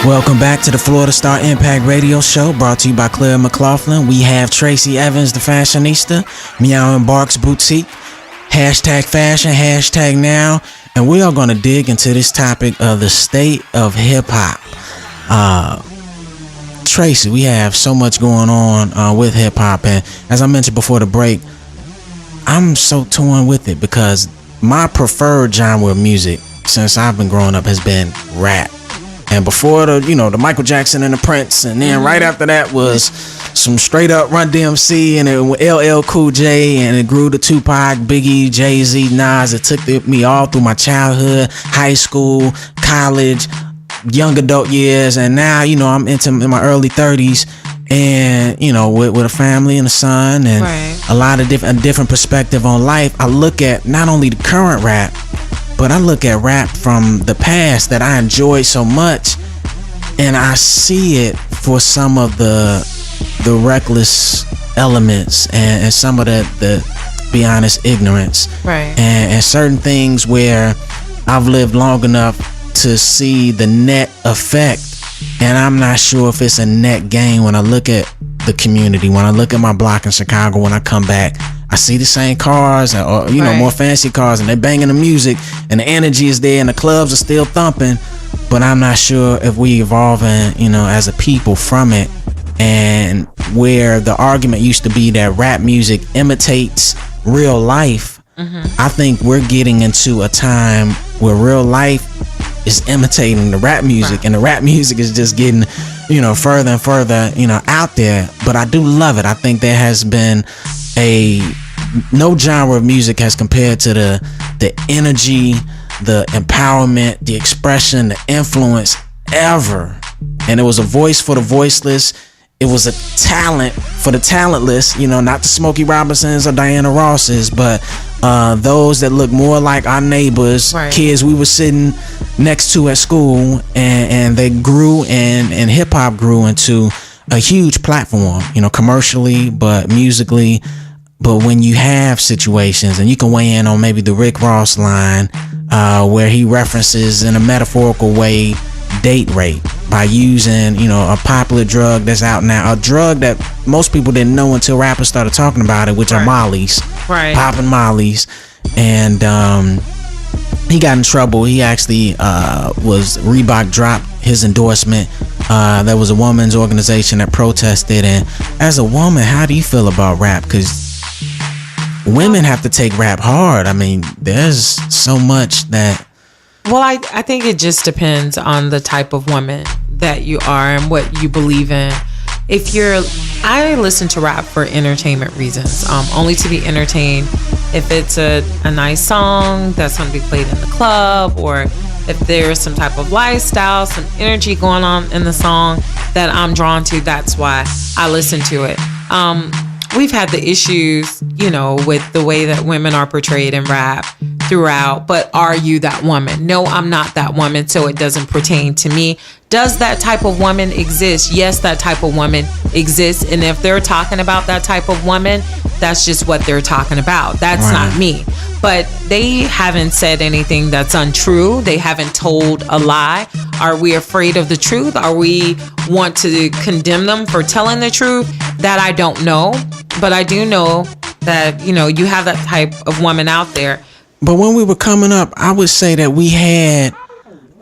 Welcome back to the Florida Star Impact Radio Show, brought to you by Claire McLaughlin. We have Traci Evans, the fashionista, Meow and Barks Boutique, hashtag fashion, hashtag now, and we are going to dig into this topic of the state of hip hop. Traci, we have so much going on with hip hop, and as I mentioned before the break, I'm so torn with it because my preferred genre of music since I've been growing up has been rap. And before the Michael Jackson and the Prince, and then right after that was some straight up Run DMC and LL Cool J, and it grew to Tupac, Biggie, Jay-Z, Nas. It took me all through my childhood, high school, college, young adult years, and now I'm in my early 30s, and with a family and a son, and a lot of different perspective on life. I look at not only the current rap, but I look at rap from the past that I enjoyed so much, and I see it for some of the reckless elements and some of the be honest, ignorance. Right. And certain things where I've lived long enough to see the net effect, and I'm not sure if it's a net gain when I look at the community, when I look at my block in Chicago. When I come back, I see the same cars, or more fancy cars, and they're banging the music, and the energy is there, and the clubs are still thumping. But I'm not sure if we evolving, as a people from it. And where the argument used to be that rap music imitates real life, I think we're getting into a time where real life is imitating the rap music, and the rap music is just getting, further and further, out there. But I do love it. I think there has been no genre of music has compared to the energy, the empowerment, the expression, the influence ever. And it was a voice for the voiceless. It was a talent for the talentless, not the Smokey Robinsons or Diana Rosses, but those that look more like our neighbors, kids we were sitting next to at school, and they grew, and hip hop grew into a huge platform, commercially, but musically. But when you have situations, and you can weigh in on maybe the Rick Ross line, where he references in a metaphorical way date rape by using, a popular drug that's out now, a drug that most people didn't know until rappers started talking about it, which are Molly's, popping Molly's. And he got in trouble. He actually Reebok dropped his endorsement. There was a woman's organization that protested. And as a woman, how do you feel about rap? Because women have to take rap hard. I mean, there's so much that... Well, I think it just depends on the type of woman that you are and what you believe in. I listen to rap for entertainment reasons, only to be entertained. If it's a nice song that's going to be played in the club, or if there's some type of lifestyle, some energy going on in the song that I'm drawn to, that's why I listen to it. We've had the issues, with the way that women are portrayed in rap throughout, but are you that woman? No, I'm not that woman, so it doesn't pertain to me. Does that type of woman exist? Yes, that type of woman exists, and if they're talking about that type of woman, that's just what they're talking about. That's not me. But they haven't said anything that's untrue. They haven't told a lie. Are we afraid of the truth? Are we want to condemn them for telling the truth? That I don't know. But I do know that, you have that type of woman out there. But when we were coming up, I would say that we had,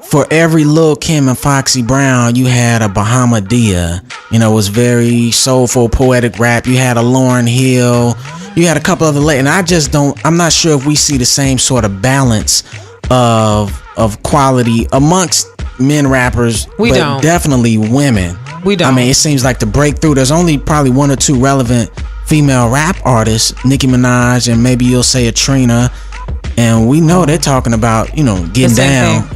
for every Lil' Kim and Foxy Brown, you had a Bahamadia. It was very soulful, poetic rap. You had a Lauryn Hill. You had a couple other and I'm not sure if we see the same sort of balance of quality amongst men rappers. We but don't. Definitely women. We don't. I mean, it seems like the breakthrough, there's only probably one or two relevant female rap artists, Nicki Minaj, and maybe you'll say a Trina. And we know they're talking about, getting down,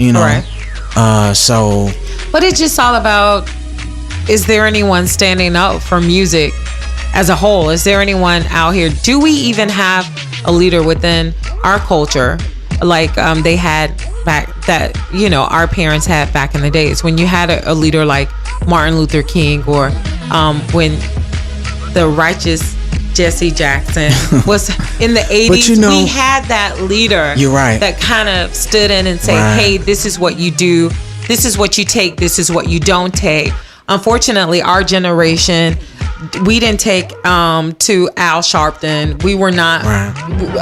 so. But it's just all about, is there anyone standing up for music as a whole? Is there anyone out here? Do we even have a leader within our culture like they had back that, our parents had back in the days, when you had a leader like Martin Luther King, or when the righteous Jesse Jackson was in the 80s. But we had that leader. You're right. That kind of stood in and said, hey, this is what you do. this is what you take, this is what you don't take. Unfortunately, our generation, we didn't take to Al Sharpton. We were not,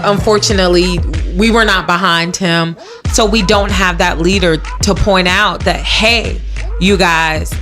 unfortunately, we were not behind him. So we don't have that leader to point out that, hey, you guys,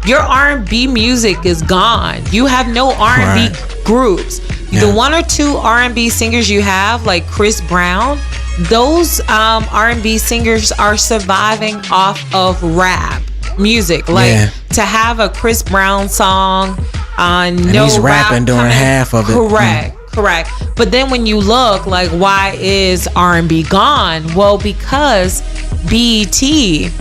your R&B music is gone. You have no R&B groups. Yeah. The one or two R&B singers you have, like Chris Brown, those R&B singers are surviving off of rap music. Like to have a Chris Brown song, and he's rapping during half of it. Correct. But then when you look, like, why is R&B gone? Well, because BET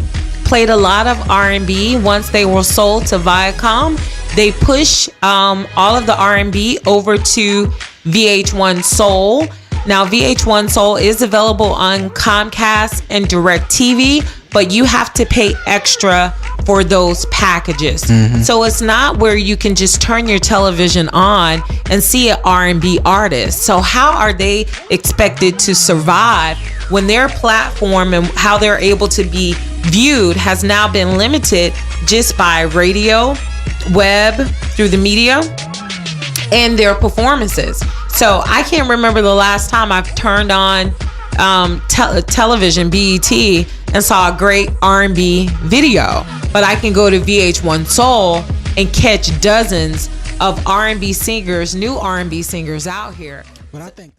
played a lot of R&B. Once they were sold to Viacom, they push all of the R&B over to VH1 Soul. Now, VH1 Soul is available on Comcast and DirecTV, but you have to pay extra for those packages. So it's not where you can just turn your television on and see an R&B artist. So how are they expected to survive when their platform and how they're able to be viewed has now been limited just by radio, web, through the media, and their performances? So I can't remember the last time I've turned on television, BET, and saw a great R&B video. But I can go to VH1 Soul and catch dozens of R&B singers, new R&B singers out here. But I think